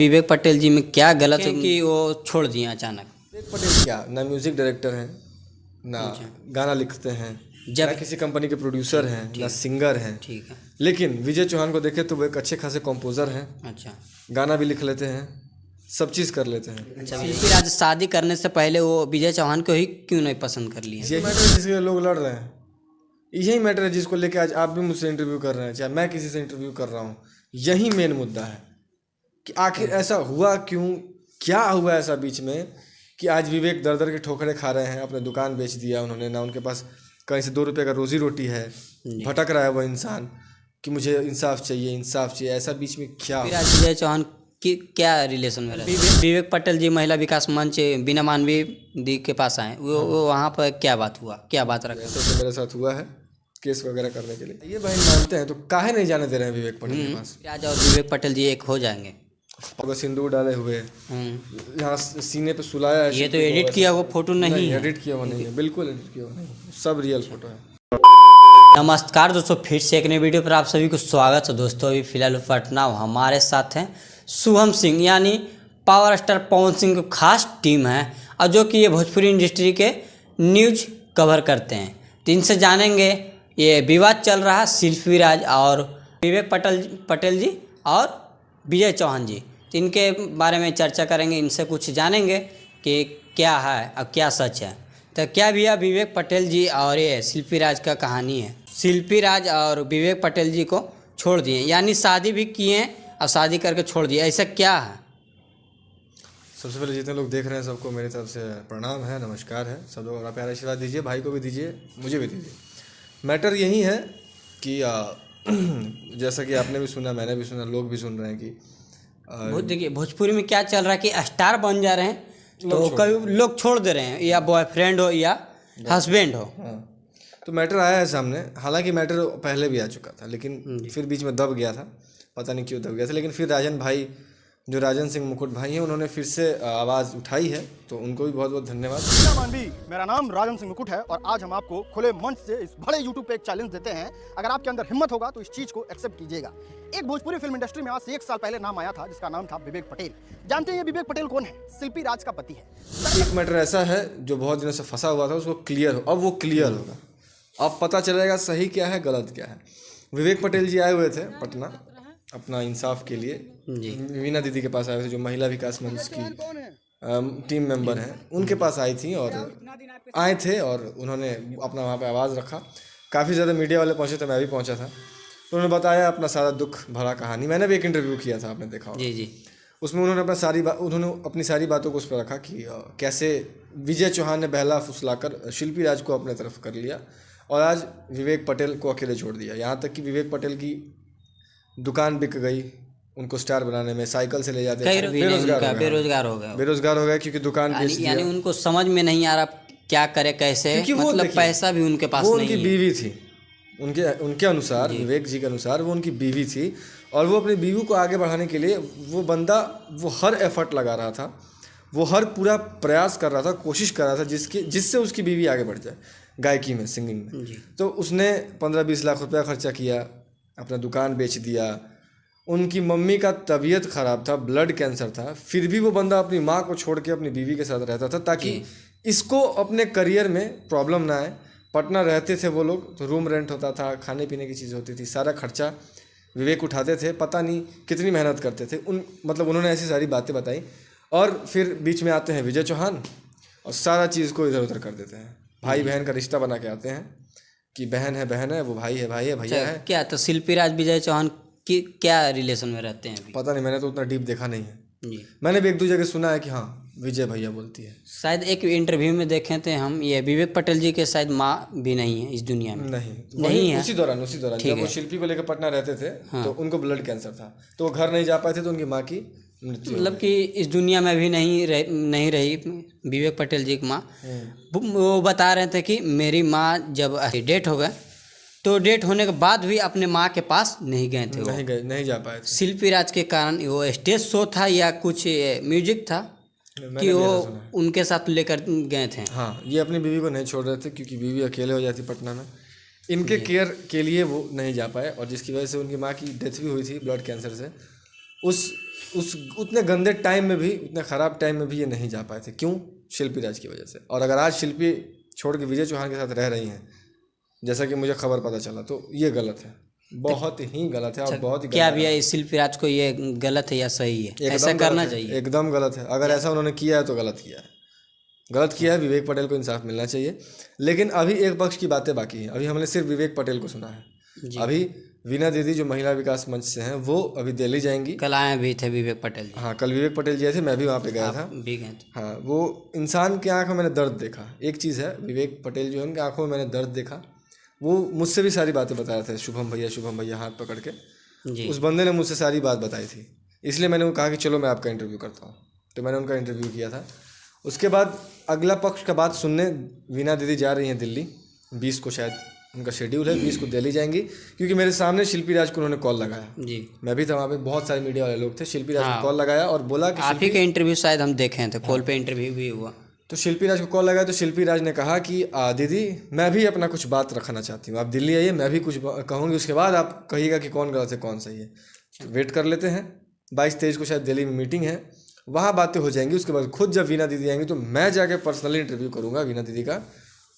विवेक पटेल जी में क्या गलत है कि वो छोड़ दिए अचानक? विवेक पटेल क्या ना म्यूजिक डायरेक्टर हैं, ना गाना लिखते हैं, ना किसी कंपनी के प्रोड्यूसर हैं, ना सिंगर हैं। ठीक है। लेकिन विजय चौहान को देखें तो वो एक अच्छे खासे कंपोजर हैं, अच्छा। गाना भी लिख लेते हैं, सब चीज़ कर लेते हैं। अच्छा, फिर आज शादी करने से पहले वो विजय चौहान को ही क्यों नहीं पसंद कर लिए? यही मैटर है जिसके लिए लोग लड़ रहे हैं, यही मैटर है जिसको लेके आज आप भी मुझसे इंटरव्यू कर रहे हैं, चाहे मैं किसी से इंटरव्यू कर रहा हूँ। यही मेन मुद्दा है कि आखिर ऐसा हुआ क्यों, क्या हुआ ऐसा बीच में कि आज विवेक दर दर के ठोकरे खा रहे हैं। अपने दुकान बेच दिया उन्होंने, ना उनके पास कहीं से 2 रुपये का रोजी रोटी है, भटक रहा है वो इंसान कि मुझे इंसाफ चाहिए, इंसाफ चाहिए। ऐसा बीच में क्या फिर आज विजय चौहान की क्या रिलेशन में रहे? विवेक पटेल जी महिला विकास मंच बीना मानवी दी के पास आए, वो वहाँ पर क्या बात हुआ, क्या बात रखा? ऐसा तो मेरे साथ हुआ है केस वगैरह करने के लिए। ये बहन मानते हैं तो काहे नहीं जाने दे रहे हैं विवेक पटेल के पास? आज और विवेक पटेल जी एक हो जाएंगे। और सिंदूर डाले हुए, यहाँ सीने पे सुलाया है। ये तो एडिट किया हुआ फोटो नहीं है। एडिट किया हुआ नहीं है, बिल्कुल एडिट किया हुआ नहीं है, सब रियल फोटो है। नमस्कार दोस्तों, फिर से एक नई वीडियो पर आप सभी को स्वागत है। दोस्तों अभी फिलहाल पटना हमारे साथ हैं शुभम सिंह, यानी पावर स्टार पवन सिंह की खास टीम है, और जो कि ये भोजपुरी इंडस्ट्री के न्यूज कवर करते हैं। तो इनसे जानेंगे ये विवाद चल रहा है शिल्पी राज और विवेक पटेल जी और विजय चौहान जी, तो इनके बारे में चर्चा करेंगे, इनसे कुछ जानेंगे कि क्या है और क्या सच है। तो क्या भैया विवेक पटेल जी और ये शिल्पी राज का कहानी है? शिल्पी राज और विवेक पटेल जी को छोड़ दिए, यानी शादी भी किए और शादी करके छोड़ दिए, ऐसा क्या है? सबसे पहले जितने लोग देख रहे हैं सबको मेरी तरफ से प्रणाम है, नमस्कार है। सब लोग अपना प्यारा आशीर्वाद दीजिए, भाई को भी दीजिए, मुझे भी दीजिए। मैटर यही है कि जैसा कि आपने भी सुना, मैंने भी सुना, लोग भी सुन रहे हैं कि देखिए भोजपुरी में क्या चल रहा है कि स्टार बन जा रहे हैं तो कई लोग छोड़ दे रहे हैं, या बॉयफ्रेंड हो या हस्बैंड हो। हाँ, तो मैटर आया है सामने। हालांकि मैटर पहले भी आ चुका था, लेकिन फिर बीच में दब गया था, पता नहीं क्यों दब गया था। लेकिन फिर राजन भाई, जो राजन सिंह मुकुट भाई हैं, उन्होंने फिर से आवाज़ उठाई है, तो उनको भी बहुत बहुत धन्यवाद। मानवी, मेरा नाम राजन सिंह मुकुट है और आज हम आपको खुले मंच से इस बड़े यूट्यूब पे एक चैलेंज देते हैं। अगर आपके अंदर हिम्मत होगा तो इस चीज को एक्सेप्ट कीजिएगा। एक भोजपुरी फिल्म इंडस्ट्री में आज से 1 साल पहले नाम आया था जिसका नाम था विवेक पटेल। जानते हैं ये विवेक पटेल कौन है? शिल्पी राज का पति है। एक मैटर ऐसा है जो बहुत दिनों से फंसा हुआ था, उसको क्लियर हो, अब वो क्लियर होगा, अब पता चलेगा सही क्या है गलत क्या है। विवेक पटेल जी आए हुए थे पटना अपना इंसाफ के लिए, वीना दीदी के पास आए थे, जो महिला विकास मंच की टीम मेंबर हैं, उनके पास आई थी और आए थे और उन्होंने अपना वहाँ पे आवाज़ रखा। काफ़ी ज़्यादा मीडिया वाले पहुँचे थे, मैं भी पहुँचा था। तो उन्होंने बताया अपना सारा दुख भरा कहानी। मैंने भी एक इंटरव्यू किया था, आपने देखा होगा। जी। उसमें उन्होंने अपनी सारी बातों को उस पर रखा कि कैसे विजय चौहान ने बहला फुसलाकर शिल्पी राज को अपने तरफ कर लिया और आज विवेक पटेल को अकेले छोड़ दिया। यहाँ तक कि विवेक पटेल की दुकान बिक गई, उनको स्टार बनाने में साइकिल से ले जाते थे, बेरोजगार हो गए क्योंकि दुकान बेच दिया। यानी उनको समझ में नहीं आ रहा क्या करे, कैसे, मतलब पैसा भी उनके पास नहीं है। उनकी बीवी थी, उनके अनुसार, विवेक जी के अनुसार वो उनकी बीवी थी, और वो अपनी बीवी को आगे बढ़ाने के लिए वो बंदा वो हर एफर्ट लगा रहा था, वो हर पूरा प्रयास कर रहा था, कोशिश कर रहा था जिससे उसकी बीवी आगे बढ़ जाए गायकी में, सिंगिंग में। तो उसने 15-20 लाख रुपया खर्चा किया, अपना दुकान बेच दिया। उनकी मम्मी का तबीयत ख़राब था, ब्लड कैंसर था, फिर भी वो बंदा अपनी माँ को छोड़ के अपनी बीवी के साथ रहता था ताकि इसको अपने करियर में प्रॉब्लम ना आए। पटना रहते थे वो लोग, तो रूम रेंट होता था, खाने पीने की चीज़ होती थी, सारा खर्चा विवेक उठाते थे। पता नहीं कितनी मेहनत करते थे मतलब उन्होंने ऐसी सारी बातें बताई। और फिर बीच में आते हैं विजय चौहान और सारा चीज़ को इधर उधर कर देते हैं। भाई बहन का रिश्ता बना के आते हैं कि बहन है, वो भाई है, भैया है। क्या तो शिल्पी राज विजय चौहान की क्या रिलेशन में रहते हैं अभी? पता नहीं, मैंने तो उतना डीप देखा नहीं है जी। मैंने भी 1-2 जगह सुना है कि हाँ विजय भैया बोलती है। शायद एक इंटरव्यू में देखे थे हम, ये विवेक पटेल जी के शायद माँ भी नहीं है इस दुनिया में। नहीं है। उसी दौरान जब वो शिल्पी को लेकर पटना रहते थे तो उनको ब्लड कैंसर था, तो वो घर नहीं जा पाए थे, तो उनकी माँ की मृत्यु, मतलब कि इस दुनिया में भी नहीं रही विवेक पटेल जी की माँ। वो बता रहे थे कि मेरी माँ जब डेथ हो गए तो डेथ होने के बाद भी अपने माँ के पास नहीं गए थे, नहीं जा पाए थे। शिल्पी राज के कारण वो स्टेज शो था या कुछ म्यूजिक था कि वो उनके साथ लेकर गए थे। हाँ, ये अपनी बीवी को नहीं छोड़ रहे थे क्योंकि बीवी अकेले हो जाती पटना में, इनके केयर के लिए वो नहीं जा पाए, और जिसकी वजह से उनकी माँ की डेथ भी हुई थी ब्लड कैंसर से। उस उतने गंदे टाइम में भी, उतने ख़राब टाइम में भी ये नहीं जा पाए थे। क्यों? शिल्पी राज की वजह से। और अगर आज शिल्पी छोड़ के विजय चौहान के साथ रह रही हैं, जैसा कि मुझे खबर पता चला, तो ये गलत है, बहुत ही गलत है। और बहुत ही क्या भैया इस शिल्पी राज को ये गलत है या सही है? ऐसा करना चाहिए? एकदम गलत है। अगर ऐसा उन्होंने किया है तो गलत किया है, गलत किया है। विवेक पटेल को इंसाफ मिलना चाहिए। लेकिन अभी एक पक्ष की बातें बाकी हैं। अभी हमने सिर्फ विवेक पटेल को सुना है। अभी वीना दीदी जो महिला विकास मंच से हैं, वो अभी दिल्ली जाएंगी। कल आए भी थे विवेक पटेल जी। हाँ, कल विवेक पटेल जी थे, मैं भी वहाँ पे गया था। भी गए थे। हाँ, वो इंसान की आंख में मैंने दर्द देखा। एक चीज़ है, विवेक पटेल जो है उनकी आंखों में मैंने दर्द देखा। वो मुझसे भी सारी बातें बता रहे थे, शुभम भैया हाथ पकड़ के। जी। उस बंदे ने मुझसे सारी बात बताई थी, इसलिए मैंने वो कहा कि चलो मैं आपका इंटरव्यू करता हूँ। तो मैंने उनका इंटरव्यू किया था। उसके बाद अगला पक्ष का बात सुनने वीना दीदी जा रही हैं दिल्ली। 20 को शायद उनका शेड्यूल है, 20 को दिल्ली जाएंगी। क्योंकि मेरे सामने शिल्पी राज को उन्होंने कॉल लगाया जी। मैं भी था वहाँ पे, बहुत सारे मीडिया वाले लोग थे। शिल्पी राज को कॉल लगाया और बोला कि आप ही के इंटरव्यू शायद हम देखे थे, कॉल पे इंटरव्यू भी हुआ। तो शिल्पी राज को कॉल लगाया तो शिल्पी राज ने कहा कि दीदी मैं भी अपना कुछ बात रखना चाहती हूँ, आप दिल्ली आइए, मैं भी कुछ कहूँगी, उसके बाद आप कहिएगा कि कौन गलत है कौन सही है। तो वेट कर लेते हैं, 22-23 को शायद दिल्ली में मीटिंग है, वहाँ बातें हो जाएंगी। उसके बाद खुद जब वीना दीदी आएंगी तो मैं जाके पर्सनली इंटरव्यू करूँगा वीना दीदी का,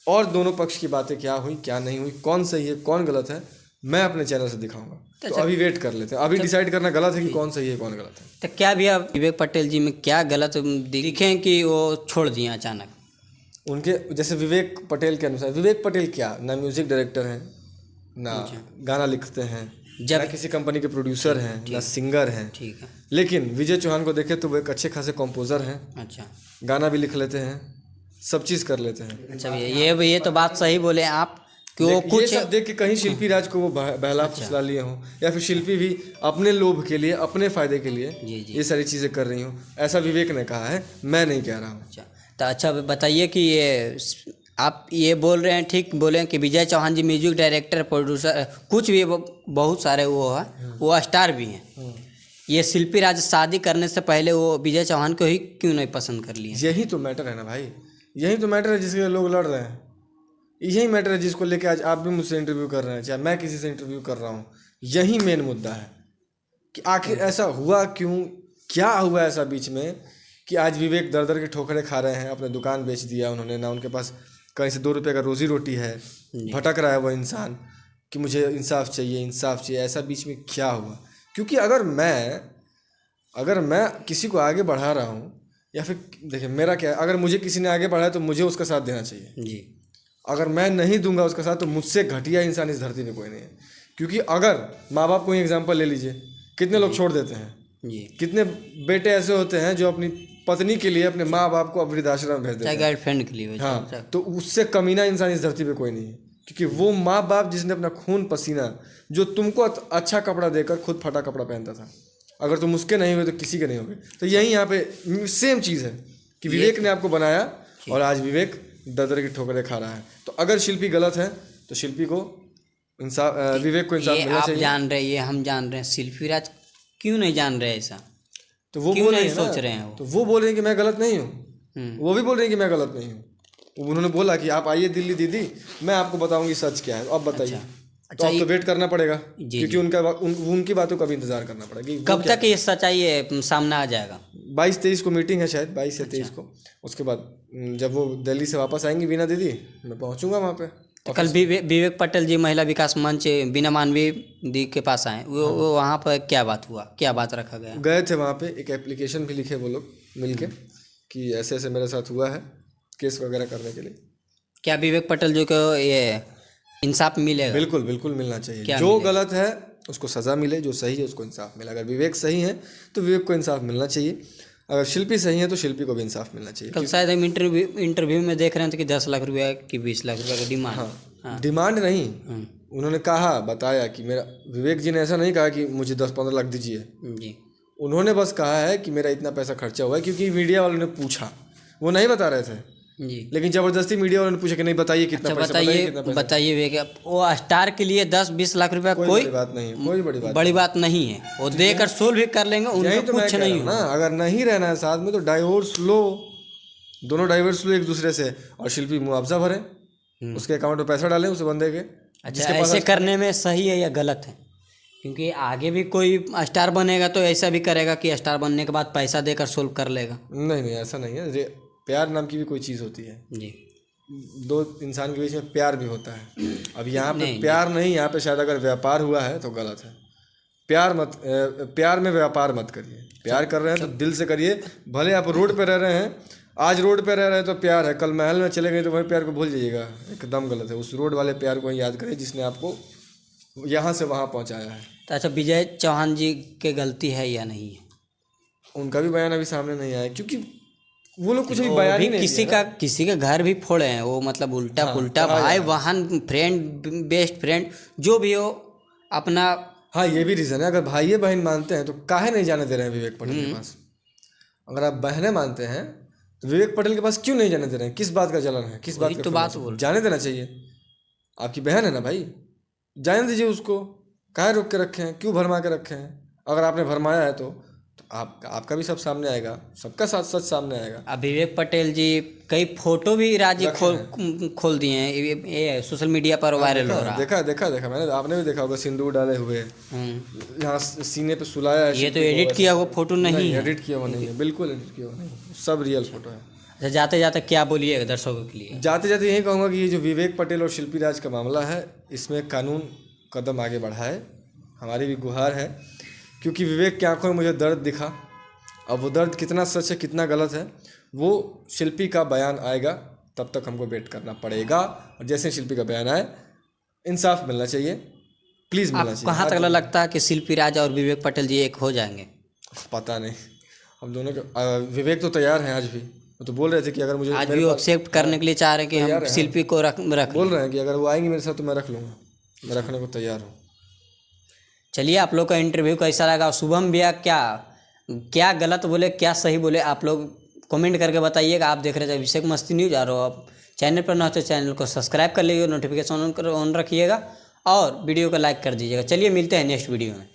और दोनों पक्ष की बातें क्या हुई क्या नहीं हुई, कौन सही है कौन गलत है, मैं अपने चैनल से दिखाऊंगा। तो अभी वेट कर लेते हैं, अभी डिसाइड करना गलत है कि कौन सही है कौन गलत है। तो क्या भैया विवेक पटेल जी में क्या गलत दिखे कि वो छोड़ दिए अचानक? उनके जैसे विवेक पटेल के अनुसार, विवेक पटेल क्या ना म्यूजिक डायरेक्टर हैं, ना गाना लिखते हैं, ना किसी कंपनी के प्रोड्यूसर हैं, ना सिंगर हैं। ठीक है। लेकिन विजय चौहान को देखें तो वो एक अच्छे खासे कंपोजर हैं। अच्छा। गाना भी लिख लेते हैं, सब चीज़ कर लेते हैं। अच्छा भैया, ये तो बात सही बोले आप कि वो कुछ सब देख के कहीं शिल्पी राज को वो बहला फुसला लिए हों, या फिर शिल्पी भी अपने लोभ के लिए, अपने फायदे के लिए ये सारी चीज़ें कर रही हूँ, ऐसा विवेक ने कहा है, मैं नहीं कह रहा हूँ। अच्छा, तो अच्छा बताइए कि ये आप ये बोल रहे हैं, ठीक बोले हैं कि विजय चौहान जी म्यूजिक डायरेक्टर, प्रोड्यूसर, कुछ भी बहुत सारे वो है, वो स्टार भी हैं। ये शिल्पी राज शादी करने से पहले वो विजय चौहान को ही क्यों नहीं पसंद कर लिए? यही तो मैटर है ना भाई, यही तो मैटर है जिसके लिए लोग लड़ रहे हैं। यही मैटर है जिसको लेके आज आप भी मुझसे इंटरव्यू कर रहे हैं, चाहे मैं किसी से इंटरव्यू कर रहा हूँ। यही मेन मुद्दा है कि आखिर ऐसा हुआ क्यों, क्या हुआ ऐसा बीच में कि आज विवेक दर दर के ठोकरे खा रहे हैं। अपने दुकान बेच दिया उन्होंने, ना उनके पास कहीं से 2 रुपये का रोजी रोटी है, भटक रहा है वो इंसान कि मुझे इंसाफ चाहिए। ऐसा बीच में क्या हुआ? क्योंकि अगर मैं किसी को आगे बढ़ा रहा हूँ, या फिर देखिए मेरा क्या है, अगर मुझे किसी ने आगे बढ़ाया तो मुझे उसका साथ देना चाहिए जी। अगर मैं नहीं दूंगा उसका साथ तो मुझसे घटिया इंसान इस धरती पे कोई नहीं है। क्योंकि अगर माँ बाप को ही एग्जांपल ले लीजिए, कितने लोग छोड़ देते हैं जी। कितने बेटे ऐसे होते हैं जो अपनी पत्नी के लिए अपने माँ बाप को वृद्धाश्रम में भेज देते हैं, गर्लफ्रेंड के लिए। हाँ, तो उससे कमीना इंसान इस धरती पे कोई नहीं है। क्योंकि वो माँ बाप जिसने अपना खून पसीना, जो तुमको अच्छा कपड़ा देकर खुद फटा कपड़ा पहनता था, अगर तुम उसके नहीं हुए तो किसी के नहीं होगे। तो यही यहाँ पे सेम चीज़ है कि विवेक ने आपको बनाया और आज विवेक ददर की ठोकरें खा रहा है। तो अगर शिल्पी गलत है तो शिल्पी को इंसाफ, विवेक को इंसाफ मिलना चाहिए। जान रहे, ये हम जान रहे हैं, शिल्पी राज क्यों नहीं जान रहे ऐसा? तो वो क्यों बोल नहीं रहे हैं सोच रहे हैं? तो वो बोल रहे हैं कि मैं गलत नहीं हूँ, वो भी बोल रहे हैं कि मैं गलत नहीं हूँ। उन्होंने बोला कि आप आइए दिल्ली दीदी, मैं आपको बताऊंगी सच क्या है, अब बताइए। तो अब तो वेट करना पड़ेगा, क्योंकि उनकी बातों का भी इंतजार करना पड़ेगा। कब तक ये सच्चाई सामने आ जाएगा? 22-23 को मीटिंग है शायद, 22 या 23 को। उसके बाद जब वो दिल्ली से वापस आएंगी वीना दीदी, मैं पहुंचूंगा वहाँ पे। तो कल विवेक पटेल जी महिला विकास मंच बीना मानवी दी के पास आए, वो वहाँ पर क्या बात हुआ, क्या बात रखा गया? गए थे वहाँ पे, एक एप्लीकेशन भी लिखे वो लोग मिलके कि ऐसे ऐसे मेरे साथ हुआ है, केस वगैरह करने के लिए। क्या विवेक पटेल जी को ये इंसाफ मिलेगा? बिल्कुल बिल्कुल मिलना चाहिए। जो गलत है उसको सज़ा मिले, जो सही है उसको इंसाफ मिले। अगर विवेक सही है तो विवेक को इंसाफ मिलना चाहिए, अगर शिल्पी सही है तो शिल्पी को भी इंसाफ मिलना चाहिए। कल शायद हम इंटरव्यू में देख रहे थे कि 10 लाख रुपया कि 20 लाख रुपया का डिमांड। हाँ, डिमांड नहीं, उन्होंने कहा, बताया कि मेरा, विवेक जी ने ऐसा नहीं कहा कि मुझे 10-15 लाख दीजिए जी। उन्होंने बस कहा है कि मेरा इतना पैसा खर्चा हुआ है, क्योंकि मीडिया वालों ने पूछा, वो नहीं बता रहे थे जी। लेकिन जबरदस्ती मीडिया वालों ने पूछा कि नहीं बताइए कितना पैसा, बताइए। वो स्टार के लिए 10-20 लाख रुपया कोई बड़ी बात नहीं है, कोई बड़ी बात नहीं है। वो देकर सोल्व भी कर लेंगे, उनको कुछ नहीं ना। अगर नहीं रहना है साथ में तो डाइवोर्स लो, दोनों डाइवोर्स लो एक दूसरे से, और शिल्पी मुआवजा भरे, उसके अकाउंट में पैसा डालें उस बंदे के। अच्छा, ऐसे करने में सही है या गलत है? क्योंकि आगे भी कोई स्टार बनेगा तो ऐसा भी करेगा कि स्टार बनने के बाद पैसा देकर सोल्व कर लेगा। नहीं नहीं, ऐसा नहीं है। प्यार नाम की भी कोई चीज़ होती है। जी, दो इंसान के बीच में प्यार भी होता है। अब यहाँ पे प्यार नहीं, यहाँ पे शायद अगर व्यापार हुआ है तो गलत है। प्यार में व्यापार मत करिए। प्यार कर रहे हैं तो दिल से करिए। भले आप रोड पे रह रहे हैं, आज रोड पे रह रहे हैं तो प्यार है, कल महल में चले गए तो वही प्यार को भूल जाइएगा, एकदम गलत है। उस रोड वाले प्यार को ही याद करिए जिसने आपको यहाँ से वहाँ पहुँचाया है। तो अच्छा, विजय चौहान जी की गलती है या नहीं है? उनका भी बयान अभी सामने नहीं आया क्योंकि वो लोग कुछ भी बयान ही नहीं किसी का घर भी फोड़े हैं वो, मतलब उल्टा पुल्टा भाई बहन फ्रेंड बेस्ट फ्रेंड जो भी हो अपना। हाँ, ये भी रीज़न है। अगर भाई बहन मानते हैं तो काहे नहीं जाने दे रहे हैं विवेक पटेल के पास? अगर आप बहनें मानते हैं तो विवेक पटेल के पास क्यों नहीं जाने दे रहे हैं? किस बात का जलन है? किस बात का? तो बात बोल, जाने देना चाहिए। आपकी बहन है ना भाई, जाने दीजिए उसको। काहे रोक के रखे हैं? क्यों भरमा के रखे हैं? अगर आपने भरमाया है तो आपका भी सब सामने आएगा, सबका साथ सच सामने आएगा। अब विवेक पटेल जी कई फोटो भी राजी खोल दिए हैं, ये सोशल मीडिया पर वायरल हो रहा है। देखा मैंने, आपने भी देखा होगा, सिंदूर डाले हुए यहाँ सीने पे सुलाया है। ये तो एडिट किया हुआ फोटो नहीं है। एडिट किया हुआ नहीं है, बिल्कुल एडिट किया हुआ नहीं, सब रियल फोटो है। अच्छा, जाते जाते क्या बोलिए दर्शकों के लिए? जाते जाते यही कहूँगा कि ये जो विवेक पटेल और शिल्पी राज का मामला है, इसमें कानून कदम आगे बढ़ाए, हमारी भी गुहार है। क्योंकि विवेक की आंखों में मुझे दर्द दिखा। अब वो दर्द कितना सच है कितना गलत है वो शिल्पी का बयान आएगा तब तक हमको वेट करना पड़ेगा। और जैसे शिल्पी का बयान आए, इंसाफ मिलना चाहिए, प्लीज़ मिलना चाहिए। कहाँ तक लगता है कि शिल्पी राज और विवेक पटेल जी एक हो जाएंगे? पता नहीं, हम दोनों के विवेक तो तैयार हैं आज भी। वो तो बोल रहे थे कि अगर मुझे आज भी एक्सेप्ट करने के लिए चाह रहे हैं कि हम शिल्पी को रख बोल रहे हैं कि अगर वो आएंगी मेरे साथ तो मैं रख लूँगा, मैं रखने को तैयार हूँ। चलिए, आप लोग का इंटरव्यू कैसा लगा? शुभम भैया क्या गलत बोले क्या सही बोले, आप लोग कमेंट करके बताइएगा। आप देख रहे थे अभिषेक मस्ती न्यूज। और आप चैनल पर न हो तो चैनल को सब्सक्राइब कर लीजिएगा, नोटिफिकेशन ऑन रखिएगा और वीडियो को लाइक कर दीजिएगा। चलिए, मिलते हैं नेक्स्ट वीडियो में।